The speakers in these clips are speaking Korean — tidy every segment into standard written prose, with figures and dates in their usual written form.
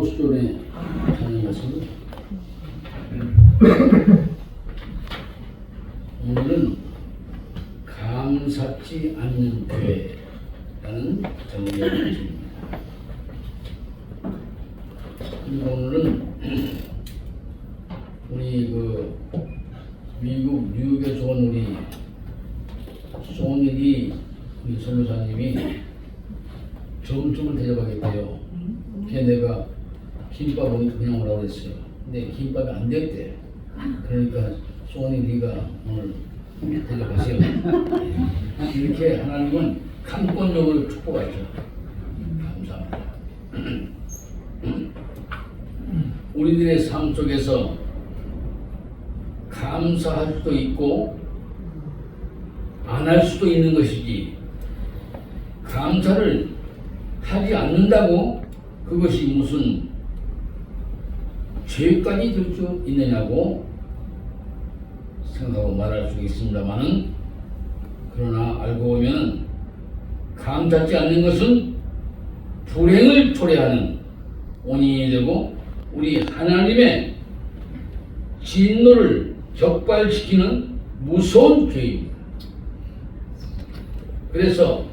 고수존에 다녀왔습니다. 오늘은 감사치 않는 교회라는 제목의 말씀입니다. 오늘은 우리 미국 뉴욕에서 온 우리 소닉이 우리 선교사님이 점심을 대접하겠대요. 그래서 내가 김밥 오니까 그냥 오라고 그랬어요. 근데 김밥이 안 됐대. 그러니까 소닉이가 오늘 대접하세요. 이렇게 하나님은 강권적으로 축복하죠. 감사합니다. 우리들의 삶 속에서 감사할 수도 있고 안 할 수도 있는 것이지, 감사를 하지 않는다고 그것이 무슨 죄까지 될 수 있느냐고 생각하고 말할 수 있습니다만은, 그러나 알고 보면 감사치 않는 것은 불행을 초래하는 원인이 되고 우리 하나님의 진노를 격발시키는 무서운 죄입니다. 그래서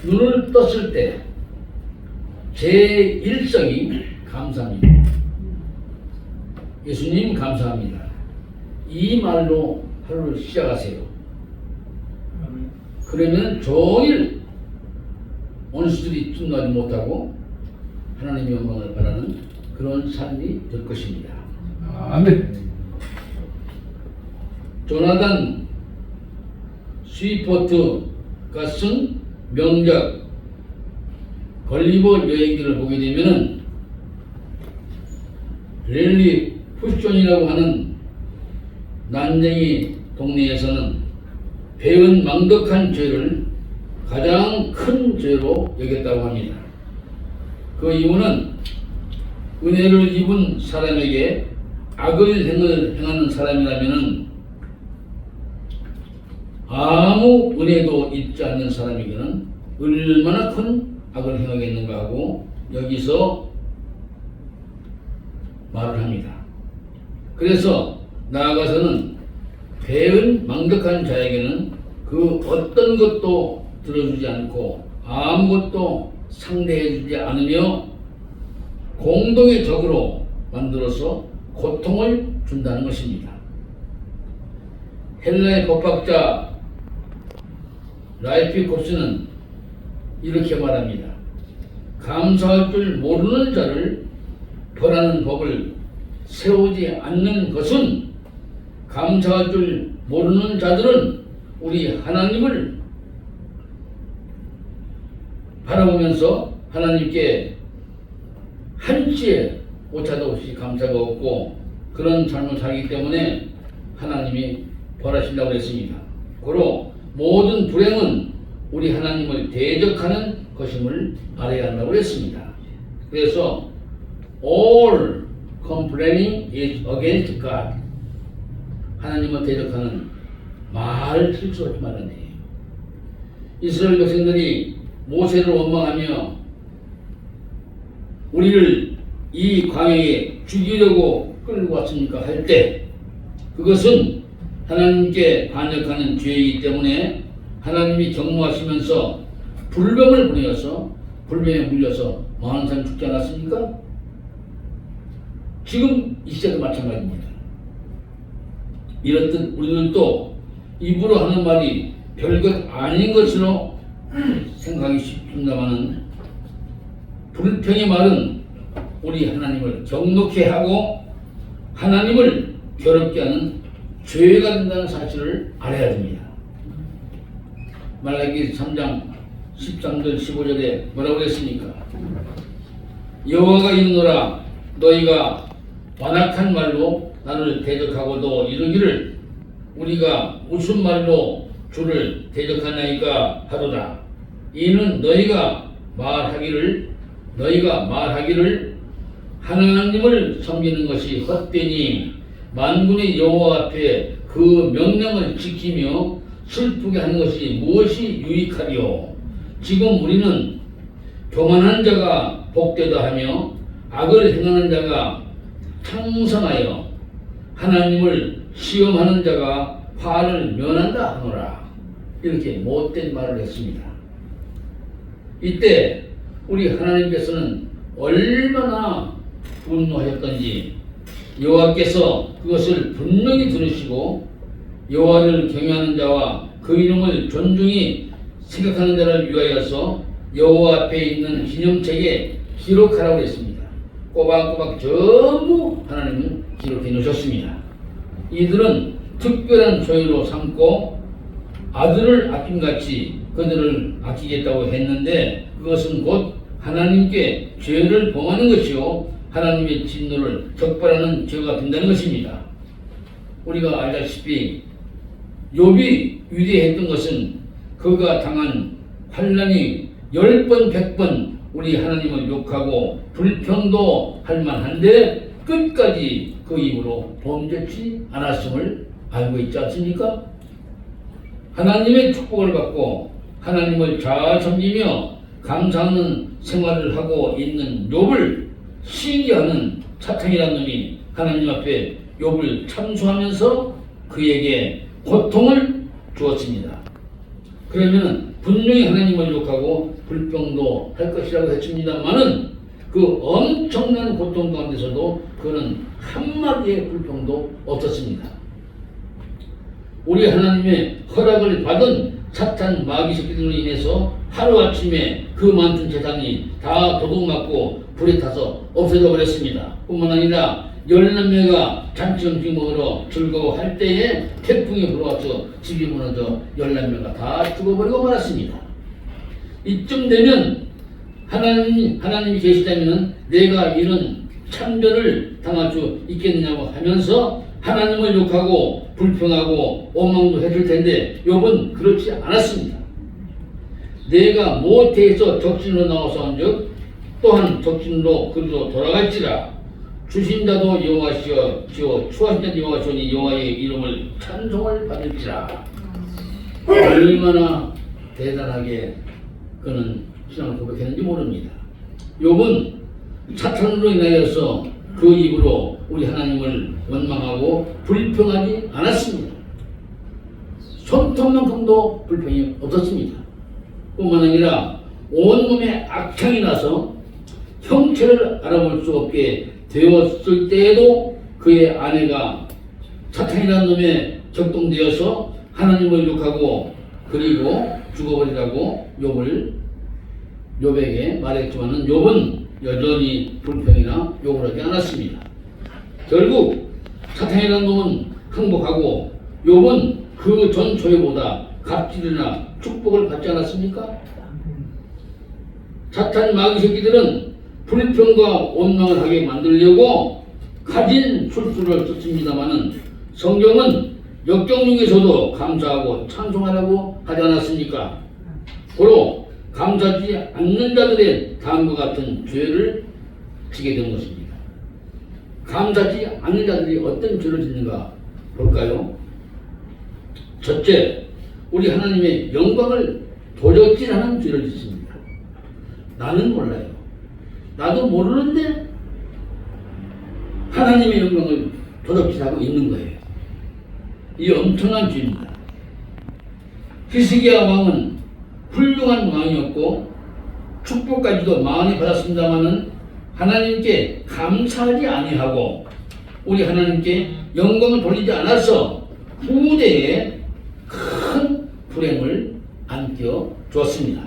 눈을 떴을 때 제 일성이 감사합니다. 예수님 감사합니다. 이 말로 하루를 시작하세요. 그러면 종일 원수들이 tum나지 못하고 하나님의 영광을 바라는 그런 삶이 될 것입니다. 아멘. 조나단 스위포트가 쓴 명작 걸리버 여행기를 보게 되면은 랠리 푸션이라고 하는 난쟁이 동네에서는 배은 망덕한 죄를 가장 큰 죄로 여겼다고 합니다. 그 이유는 은혜를 입은 사람에게 악을 행하는 사람이라면은 아무 은혜도 있지 않는 사람에게는 얼마나 큰 악을 행하겠는가 하고 여기서 말을 합니다. 그래서 나아가서는 배은 망덕한 자에게는 그 어떤 것도 들어주지 않고 아무것도 상대해주지 않으며 공동의 적으로 만들어서 고통을 준다는 것입니다. 헬라의 법학자 라이피콥스는 이렇게 말합니다. 감사할 줄 모르는 자를 벌하는 법을 세우지 않는 것은, 감사할 줄 모르는 자들은 우리 하나님을 바라보면서 하나님께 한치의 오차도 없이 감사가 없고 그런 삶을 살기 때문에 하나님이 벌하신다고 했습니다. 고로 모든 불행은 우리 하나님을 대적하는 것임을 알아야 한다고 했습니다. 그래서 all complaining is against God. 하나님을 대적하는 말을 틀 수 없지 말라는 얘기예요. 이스라엘 백성들이 모세를 원망하며 우리를 이 광야에 죽이려고 끌고 왔습니까 할 때, 그것은 하나님께 반역하는 죄이기 때문에 하나님이 경무하시면서 불병을 보내어서 불병에 물려서 많은 사람이 죽지 않았습니까? 지금 이 시대도 마찬가지입니다. 이렇듯 우리들도 입으로 하는 말이 별것 아닌 것으로 생각하기 쉽습니다만은, 불평의 말은 우리 하나님을 경노케 하고 하나님을 괴롭게 하는 죄가 된다는 사실을 알아야 됩니다. 말라기 3장 13절 15절에 뭐라고 했습니까? 여호와가 있노라, 너희가 완악한 말로 나를 대적하고도 이르기를 우리가 무슨 말로 주를 대적하나이까 하도다. 이는 너희가 말하기를 하나님을 섬기는 것이 헛되니 만군의 여호와 앞에 그 명령을 지키며 슬프게 하는 것이 무엇이 유익하리요. 지금 우리는 교만한 자가 복되다 하며 악을 행하는 자가 창성하여 하나님을 시험하는 자가 화를 면한다 하노라. 이렇게 못된 말을 했습니다. 이때 우리 하나님께서는 얼마나 분노하셨던지 여호와께서 그것을 분명히 들으시고 여호와를 경외하는 자와 그 이름을 존중히 생각하는 자를 위하여서 여호와 앞에 있는 기념책에 기록하라고 했습니다. 꼬박꼬박 전부 하나님은 기록해 놓으셨습니다. 이들은 특별한 소유로 삼고 아들을 아낌같이 그들을 아끼겠다고 했는데 그것은 곧 하나님께 죄를 범하는 것이요 하나님의 진노를 적발하는 죄가 된다는 것입니다. 우리가 알다시피 욥이 위대했던 것은 그가 당한 환난이 10번 100번 우리 하나님을 욕하고 불평도 할 만한데 끝까지 그 입으로 범죄치 않았음을 알고 있지 않습니까? 하나님의 축복을 받고 하나님을 잘 섬기며 감사하는 생활을 하고 있는 욥을 시기하는 사탄이라는 놈이 하나님 앞에 욥을 참수하면서 그에게 고통을 주었습니다. 그러면 분명히 하나님을 욕하고 불평도 할 것이라고 했습니다만은 그 엄청난 고통 가운데서도 그는 한마디의 불평도 없었습니다. 우리 하나님의 허락을 받은 사탄 마귀 새끼들로 인해서 하루아침에 그 많은 재산이 다 도둑맞고 불에 타서 없어져 버렸습니다. 뿐만 아니라 14명가 잔치음식 먹으러 즐거워할 때에 태풍이 불어와서 집이 무너져 14명가 다 죽어버리고 말았습니다. 이쯤 되면 하나님이 계시다면 내가 이런 참전을 당할 수 있겠느냐고 하면서 하나님을 욕하고 불평하고 원망도 해줄 텐데 욥은 그렇지 않았습니다. 내가 모태에서 적신으로 나와서 한즉 또한 적신으로 그리로 돌아갈지라 주신 자도 여호와시여 주여 추하신 자도 여호와시오니 여호와의 이름을 찬송을 받을지라. 얼마나 대단하게 그는 신앙을 고백했는지 모릅니다. 욥은 사탄으로 인하여서 그 입으로 우리 하나님을 원망하고 불평하지 않았습니다. 손톱만큼도 불평이 없었습니다. 뿐만 아니라 온몸에 악향이 나서 형체를 알아볼 수 없게 되었을 때에도 그의 아내가 사탄이라는 놈에 격동되어서 하나님을 욕하고 그리고 죽어버리라고 욥에게 말했지만은 욥은 여전히 불평이나 욕을 하지 않았습니다. 결국 사탄이라는 놈은 항복하고 욥은 그 전 조회보다 갑질이나 축복을 받지 않았습니까? 사탄 마귀 새끼들은 불평과 원망을 하게 만들려고 가진 술수를 썼습니다마는 성경은 역경 중에서도 감사하고 찬송하라고 하지 않았습니까? 고로 감사하지 않는 자들의 다음과 같은 죄를 지게 된 것입니다. 감사하지 않는 자들이 어떤 죄를 짓는가 볼까요? 첫째, 우리 하나님의 영광을 도적질하는 죄를 짓습니다. 나는 몰라요. 나도 모르는데 하나님의 영광을 도적질하고 있는 거예요. 이 엄청난 죄입니다. 히스기야 왕은 훌륭한 왕이었고 축복까지도 많이 받았습니다마는 하나님께 감사하지 아니하고 우리 하나님께 영광을 돌리지 않아서 후대에 큰 불행을 안겨 주었습니다.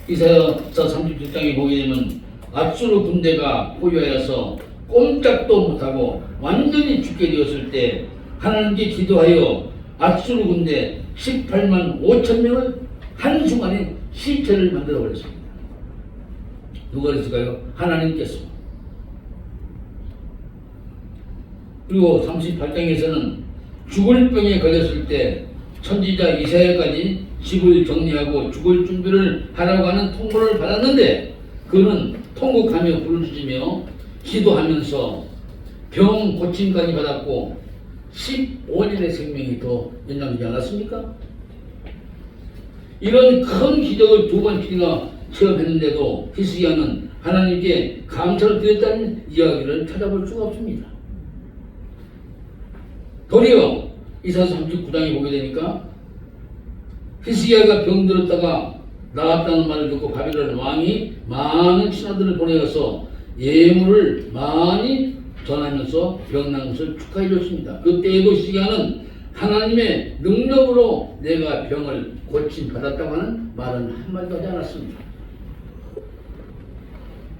이사야서 37장에 보게 되면 앗수르 군대가 포위하여서 꼼짝도 못하고 완전히 죽게 되었을 때 하나님께 기도하여 앗수르 군대 18만 5천 명을 한순간에 시체를 만들어 버렸습니다. 누가 그랬을까요? 하나님께서. 그리고 38장에서는 죽을 병에 걸렸을 때 선지자 이사야까지 집을 정리하고 죽을 준비를 하라고 하는 통보를 받았는데 그는 통곡하며 부르짖으며 기도하면서 병 고침까지 받았고 15년의 생명이 더 연장되지 않았습니까? 이런 큰 기적을 두 번씩이나 체험했는데도 히스기야는 하나님께 감사를 드렸다는 이야기를 찾아볼 수가 없습니다. 도리어 이사야 39장에 보게 되니까 히스기야가 병들었다가 나았다는 말을 듣고 바벨론 왕이 많은 신하들을 보내어서 예물을 많이 전하면서 병난 것을 축하해 줬습니다. 그때에도 히스기야는 하나님의 능력으로 내가 병을 고침받았다고 하는 말은 한마디도 하지 않았습니다.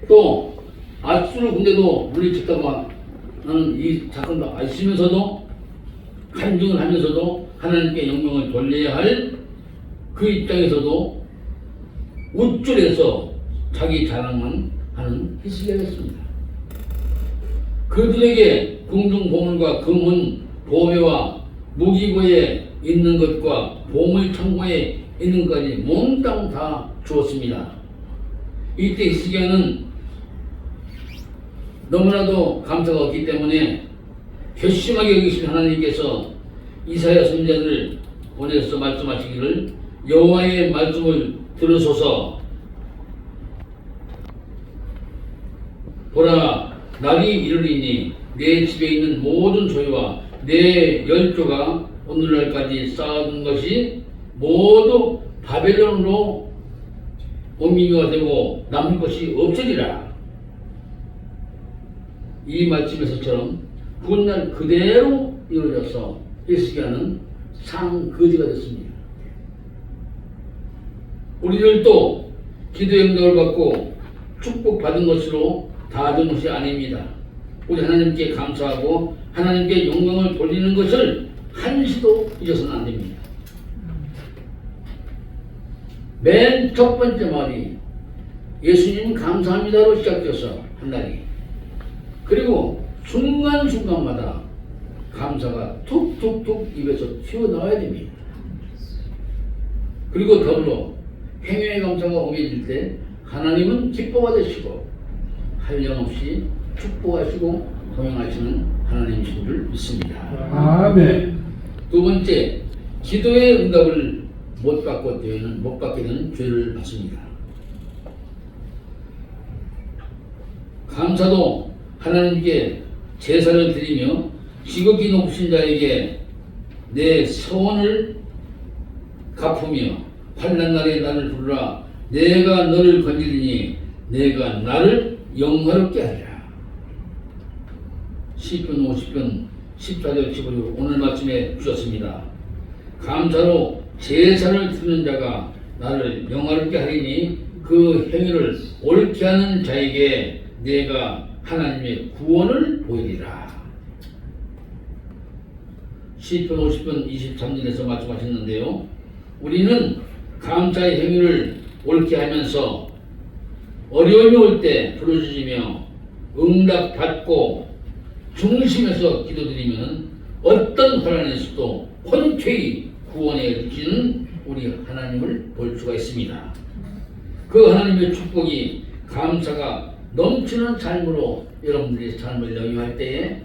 또 아수르 군대도 물리쳤다고 하는 이 사건도 있으면서도 간증을 하면서도 하나님께 영광을 돌려야 할 그 입장에서도 우쭐해서 자기 자랑만 하는 히스기야였습니다. 그들에게 궁중 보물과 금은 보배와 무기고에 있는 것과 보물 창고에 있는 것까지 몽땅 다 주었습니다. 이때 히스기야는 너무나도 감사가 없기 때문에 괘씸하게 여기신 하나님께서 이사야 선지자를 보내서 말씀하시기를 여호와의 말씀을 들으소서. 보라, 날이 이르리니 내 집에 있는 모든 소유와 내 열조가 오늘날까지 쌓아둔 것이 모두 바벨론으로 옮기가 되고 남은 것이 없으리라. 이 말씀에서처럼 훗날 그대로 이루어져서 히스기야는 상거지가 됐습니다. 우리들도 기도의 응답을 받고 축복받은 것으로 다 된 것이 아닙니다. 우리 하나님께 감사하고 하나님께 영광을 돌리는 것을 한시도 잊어서는 안 됩니다. 맨 첫 번째 말이 예수님 감사합니다로 시작돼서 한 날이, 그리고 순간순간마다 감사가 툭툭툭 입에서 튀어나와야 됩니다. 그리고 더불어 행위의 감사가 옮겨질 때 하나님은 기뻐받으시고 한량없이 축복하시고 동행하시는 하나님이신 줄 믿습니다. 아멘. 두 번째, 기도의 응답을 못 받게 되는 죄를 받습니다. 감사도 하나님께 제사를 드리며 지극히 높으신 자에게 내 서원을 갚으며 환난 날에 나를 부르라. 내가 너를 건지리니 내가 나를 영화롭게 하리라. 시편 50편 14절 15절 오늘 말씀에 주셨습니다. 감사로 제사를 드리는 자가 나를 영화롭게 하리니 그 행위를 옳게 하는 자에게 내가 하나님의 구원을 보이리라. 시편 50편 23절에서 말씀하셨는데요. 우리는 감사의 행위를 옳게 하면서 어려움이 올 때 부르짖으며 응답받고 중심에서 기도드리면 어떤 환난에서도 흔쾌히 구원해 주시는 우리 하나님을 볼 수가 있습니다. 그 하나님의 축복이 감사가 넘치는 삶으로 여러분들이 삶을 영위할 때에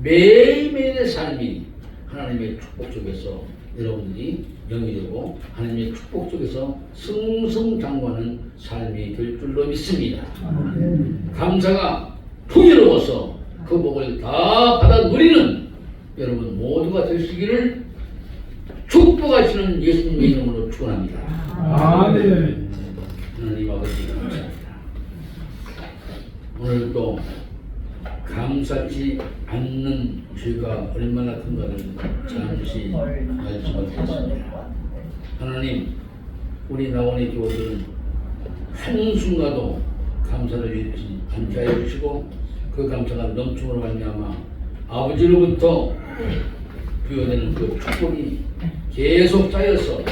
매일매일의 삶이 하나님의 축복 속에서 여러분들이 영위되고 하나님의 축복 속에서 승승장구하는 삶이 될 줄로 믿습니다. 감사가 풍요로워서 그 복을 다 받아 누리는 여러분 모두가 되시기를 축복하시는 예수님의 이름으로 축원합니다. 아멘. 하나님 아버지 감사합니다. 오늘도 감사치 않는 죄가 얼마나 큰가를 잠시 말씀하셨습니다. 하나님, 우리 나원의 교우들은 한순간도 감사를 잃지 않게 하여 주시고 그 감사가 넘침으로 말미암아 아버지로부터 부여되는 그 축복이 계속 쌓여서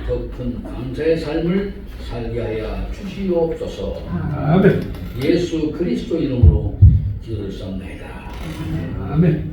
더 큰 감사의 삶을 살게 하여 주시옵소서. 아멘. 예수 그리스도 이름으로 기도를 쌉니다. 아멘.